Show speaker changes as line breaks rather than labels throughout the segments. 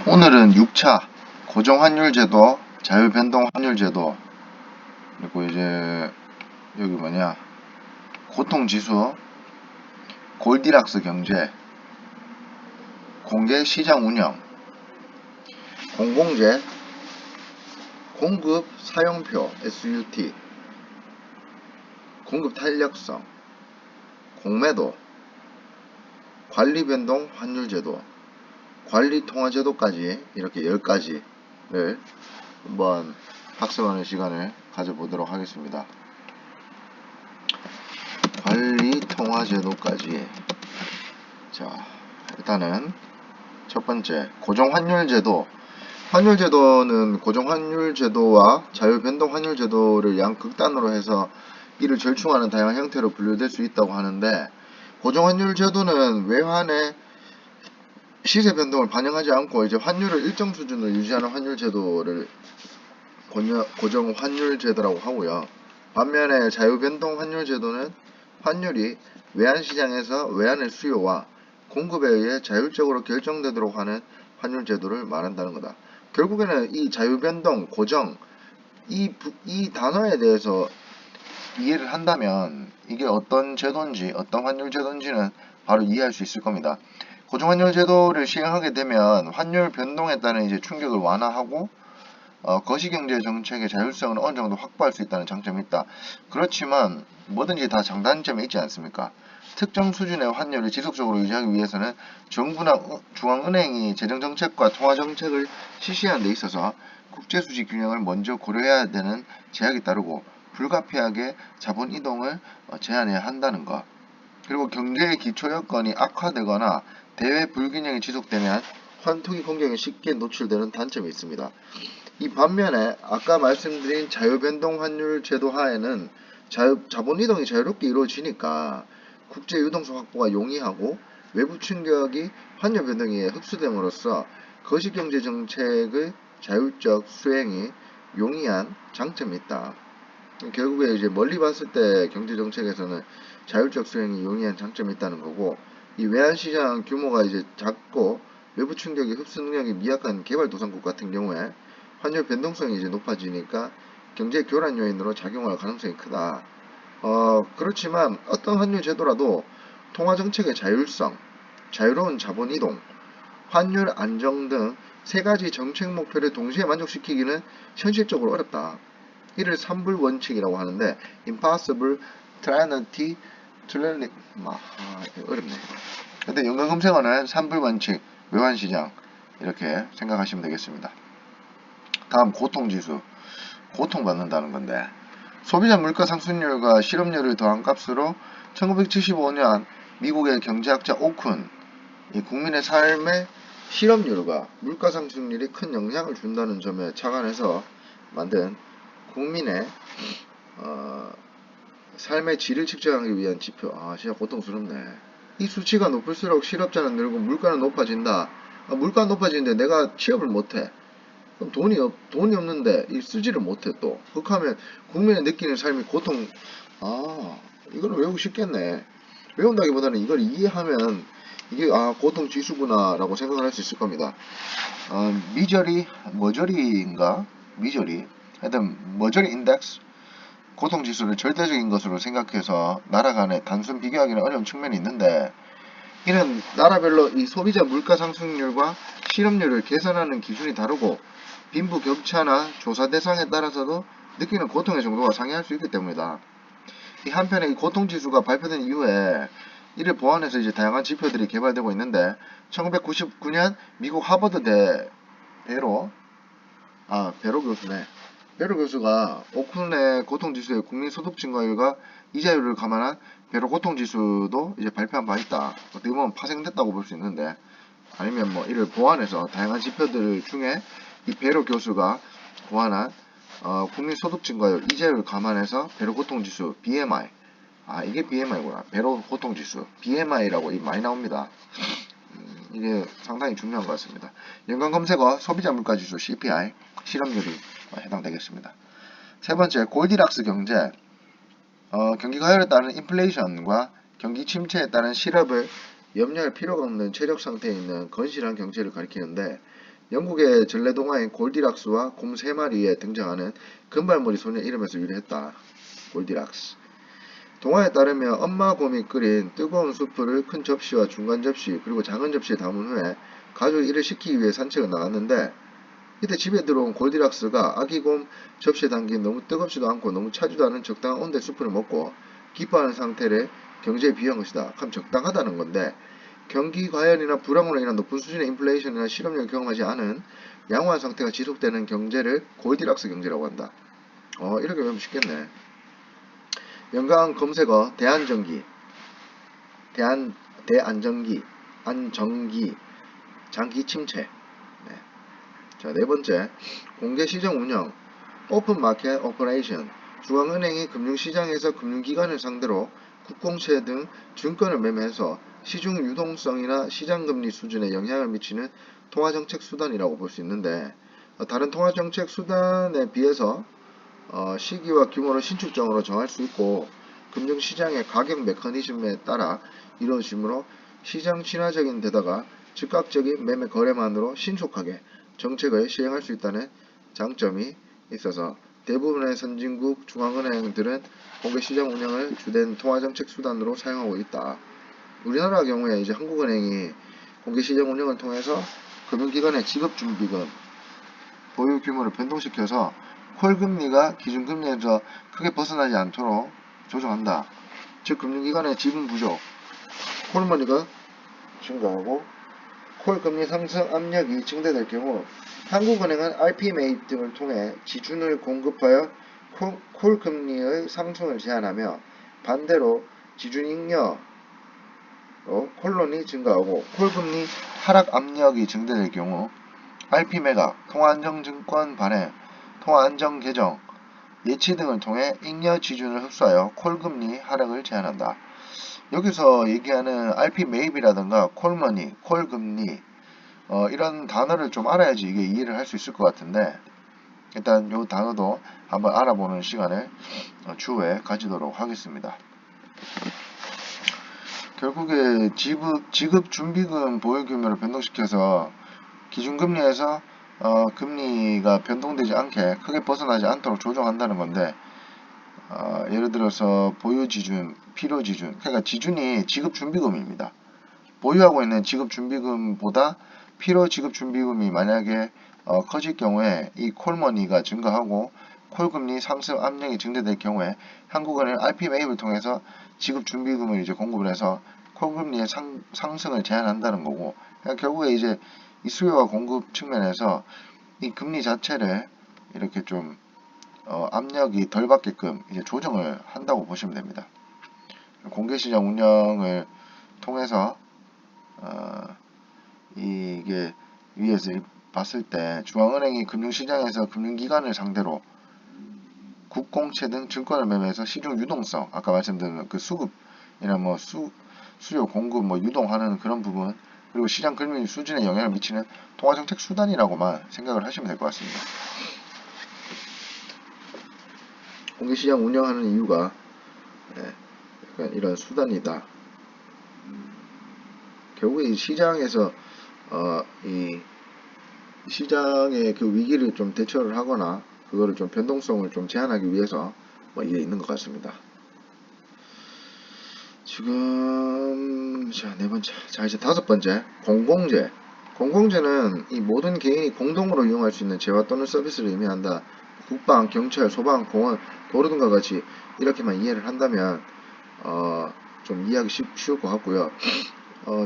오늘은 6차 고정환율제도, 자유변동환율제도, 그리고 이제 여기 뭐냐 고통지수, 골디락스 경제, 공개 시장운영, 공공재, 공급 사용표 SUT, 공급 탄력성, 공매도, 관리변동 환율제도, 관리통화제도까지 이렇게 10가지를 한번 학습하는 시간을 가져보도록 하겠습니다. 관리통화제도까지. 자, 일단은 첫 번째 고정환율제도. 환율제도는 고정환율제도와 자유변동환율제도를 양극단으로 해서 이를 절충하는 다양한 형태로 분류될 수 있다고 하는데, 고정환율제도는 외환의 시세 변동을 반영하지 않고 이제 환율을 일정 수준으로 유지하는 환율제도를 고정환율제도라고 하고요. 반면에 자유변동환율제도는 환율이 외환시장에서 외환의 수요와 공급에 의해 자율적으로 결정되도록 하는 환율제도를 말한다는 거다. 결국에는 이 자유변동, 고정, 이 단어에 대해서 이해를 한다면 이게 어떤 제도인지, 어떤 환율제도인지는 바로 이해할 수 있을 겁니다. 고정환율 제도를 시행하게 되면 환율 변동에 따른 이제 충격을 완화하고 거시경제 정책의 자율성을 어느 정도 확보할 수 있다는 장점이 있다. 그렇지만 뭐든지 다 장단점이 있지 않습니까? 특정 수준의 환율을 지속적으로 유지하기 위해서는 정부나 중앙은행이 재정정책과 통화정책을 실시하는 데 있어서 국제수지 균형을 먼저 고려해야 되는 제약이 따르고 불가피하게 자본 이동을 제한해야 한다는 것. 그리고 경제의 기초 여건이 악화되거나 대외 불균형이 지속되면 환투기 공격에 쉽게 노출되는 단점이 있습니다. 이 반면에 아까 말씀드린 자유변동 환율 제도 하에는 자본 이동이 자유롭게 이루어지니까 국제 유동성 확보가 용이하고 외부 충격이 환율 변동에 흡수됨으로써 거시경제 정책의 자율적 수행이 용이한 장점이 있다. 결국에 이제 멀리 봤을 때 경제 정책에서는 자율적 수행이 용이한 장점이 있다는 거고, 이 외환시장 규모가 이제 작고 외부 충격의 흡수 능력이 미약한 개발도상국 같은 경우에 환율 변동성이 이제 높아지니까 경제 교란 요인으로 작용할 가능성이 크다. 그렇지만 어떤 환율 제도라도 통화 정책의 자율성, 자유로운 자본 이동, 환율 안정 등 세 가지 정책 목표를 동시에 만족시키기는 현실적으로 어렵다. 이를 삼불 원칙이라고 하는데, impossible, trinity, 어렵네. 근데 연관 검색어는 삼불 원칙, 외환시장 이렇게 생각하시면 되겠습니다. 다음 고통지수. 고통받는다는 건데, 소비자 물가 상승률과 실업률을 더한 값으로 1975년 미국의 경제학자 오쿤, 이 국민의 삶의 실업률과 물가 상승률이 큰 영향을 준다는 점에 착안해서 만든 국민의 삶의 질을 측정하기 위한 지표. 진짜 고통스럽네. 이 수치가 높을수록 실업자는 늘고 물가는 높아진다. 물가는 높아지는데 내가 취업을 못해. 그럼 돈이 없는데 이 쓰지를 못해 또. 그렇게 국민의 느끼는 삶이 고통. 이거는 외우기 쉽겠네. 외운다기보다는 이걸 이해하면 이게 고통 지수구나 라고 생각을 할 수 있을 겁니다. 미저리 하여튼 머저리 인덱스, 고통지수를 절대적인 것으로 생각해서 나라 간에 단순 비교하기는 어려운 측면이 있는데, 이는 나라별로 이 소비자 물가 상승률과 실업률을 계산하는 기준이 다르고 빈부격차나 조사 대상에 따라서도 느끼는 고통의 정도가 상이할 수 있기 때문이다. 이 한편에 이 고통지수가 발표된 이후에 이를 보완해서 이제 다양한 지표들이 개발되고 있는데, 1999년 미국 하버드대 베로 교수네. 베로 교수가 오쿤의 고통지수의 국민소득 증가율과 이자율을 감안한 베로 고통지수도 이제 발표한 바 있다. 어떻게 보면 파생됐다고 볼 수 있는데, 아니면 이를 보완해서 다양한 지표들 중에 이 베로 교수가 보완한 국민소득 증가율, 이자율을 감안해서 베로 고통지수 BMI, 이게 BMI구나. 베로 고통지수 BMI라고 많이 나옵니다. 이게 상당히 중요한 것 같습니다. 연관 검색어 소비자물가지수 CPI, 실업률이 해당되겠습니다. 세 번째, 골디락스 경제. 경기 가열에 따른 인플레이션과 경기 침체에 따른 실업을 염려할 필요가 없는 체력 상태에 있는 건실한 경제를 가리키는데, 영국의 전래 동화인 골디락스와 곰 3마리에 등장하는 금발머리 소녀 이름에서 유래했다. 골디락스. 동화에 따르면 엄마 곰이 끓인 뜨거운 수프를 큰 접시와 중간 접시 그리고 작은 접시에 담은 후에 가족이 이를 식히기 위해 산책을 나갔는데 이때 집에 들어온 골디락스가 아기 곰 접시에 담긴 너무 뜨겁지도 않고 너무 차지도 않은 적당한 온도의 수프를 먹고 기뻐하는 상태를 경제에 비유한 것이다. 그럼 적당하다는 건데 경기 과열이나 불황으로 인한 높은 수준의 인플레이션이나 실업률을 경험하지 않은 양호한 상태가 지속되는 경제를 골디락스 경제라고 한다. 이렇게 배우면 쉽겠네. 연관 검색어 대안전기, 대안전기, 안전기, 장기 침체. 네. 자, 네 번째, 공개시장 운영, 오픈 마켓 오퍼레이션. 중앙은행이 금융시장에서 금융기관을 상대로 국공채 등 증권을 매매해서 시중 유동성이나 시장금리 수준에 영향을 미치는 통화정책 수단이라고 볼 수 있는데, 다른 통화정책 수단에 비해서 시기와 규모를 신축적으로 정할 수 있고 금융시장의 가격 메커니즘에 따라 이루어지므로 시장 친화적인 데다가 즉각적인 매매 거래만으로 신속하게 정책을 시행할 수 있다는 장점이 있어서 대부분의 선진국 중앙은행들은 공개시장 운영을 주된 통화정책 수단으로 사용하고 있다. 우리나라 경우에 이제 한국은행이 공개시장 운영을 통해서 금융기관의 지급준비금 보유 규모를 변동시켜서 콜금리가 기준금리에서 크게 벗어나지 않도록 조정한다. 즉 금융기관의 지분 부족, 콜머니가 증가하고 콜금리 상승 압력이 증대될 경우 한국은행은 RPMA 등을 통해 지준을 공급하여 콜금리의 상승을 제한하며 반대로 지준잉여 콜론이 증가하고 콜금리 하락 압력이 증대될 경우 RP매각, 통화안정증권 발행, 통화안정개정, 예치 등을 통해 잉여 지준을 흡수하여 콜금리 하락을 제한한다. 여기서 얘기하는 RP 매입이라든가 콜머니, 콜금리 이런 단어를 좀 알아야지 이게 이해를 할 수 있을 것 같은데 일단 이 단어도 한번 알아보는 시간을 추후에 가지도록 하겠습니다. 결국에 지급준비금 보유규모를 변동시켜서 기준금리에서 금리가 변동되지 않게 크게 벗어나지 않도록 조정한다는 건데 예를 들어서 보유지준, 필요지준 그러니까 지준이 지급준비금입니다. 보유하고 있는 지급준비금보다 필요지급준비금이 만약에 커질 경우에 이 콜머니가 증가하고 콜금리 상승 압력이 증대될 경우에 한국은행 RP 매입을 통해서 지급준비금을 이제 공급을 해서 콜금리의 상승을 제한한다는 거고 그러니까 결국에 이제 이 수요와 공급 측면에서 이 금리 자체를 이렇게 좀 압력이 덜 받게끔 이제 조정을 한다고 보시면 됩니다. 공개시장 운영을 통해서 이게 위에서 봤을 때 중앙은행이 금융시장에서 금융기관을 상대로 국공채 등 증권을 매매해서 시중 유동성 아까 말씀드린 그 수급이나 뭐 수요 공급 뭐 유동하는 그런 부분 그리고 시장 금리 수준에 영향을 미치는 통화정책 수단이라고만 생각을 하시면 될 것 같습니다. 공개시장 운영하는 이유가 약간 이런 수단이다. 결국에 이 시장에서 이 시장의 그 위기를 좀 대처를 하거나 그거를 좀 변동성을 좀 제한하기 위해서 뭐 이게 있는 것 같습니다. 지금 자, 네 번째. 자, 이제 다섯 번째. 공공재. 공공재는 이 모든 개인이 공동으로 이용할 수 있는 재화 또는 서비스를 의미한다. 국방, 경찰, 소방, 공원, 도로 등과 같이 이렇게만 이해를 한다면 좀 이해하기 쉬울 것 같고요.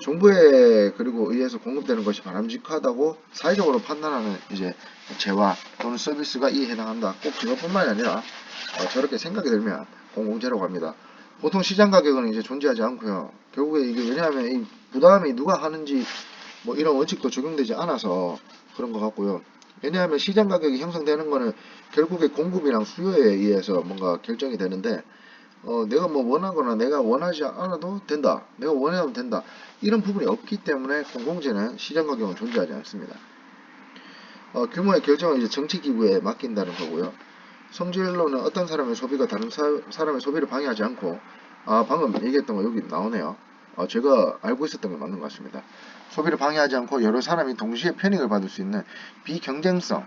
정부에 그리고 의해서 공급되는 것이 바람직하다고 사회적으로 판단하는 이제 재화 또는 서비스가 이에 해당한다. 꼭 그것뿐만이 아니라 저렇게 생각이 들면 공공재라고 합니다. 보통 시장 가격은 이제 존재하지 않고요. 결국에 이게 왜냐하면 이 부담이 누가 하는지 뭐 이런 원칙도 적용되지 않아서 그런 것 같고요. 왜냐하면 시장 가격이 형성되는 거는 결국에 공급이랑 수요에 의해서 뭔가 결정이 되는데 내가 뭐 원하거나 내가 원하지 않아도 된다. 내가 원하면 된다. 이런 부분이 없기 때문에 공공재는 시장 가격은 존재하지 않습니다. 규모의 결정은 이제 정치기구에 맡긴다는 거고요. 성질로는 어떤 사람의 소비가 다른 사람의 소비를 방해하지 않고 방금 얘기했던 거 여기 나오네요. 제가 알고 있었던 게 맞는 것 같습니다. 소비를 방해하지 않고 여러 사람이 동시에 편익을 받을 수 있는 비경쟁성,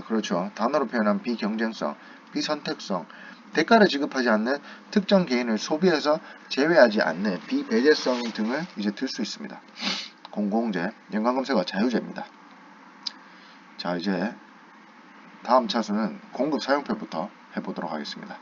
그렇죠. 단어로 표현한 비경쟁성, 비선택성, 대가를 지급하지 않는 특정 개인을 소비에서 제외하지 않는 비배제성 등을 이제 들 수 있습니다. 공공재, 연관검색어 자유재입니다. 자, 이제 다음 차수는 공급 사용표부터 해보도록 하겠습니다.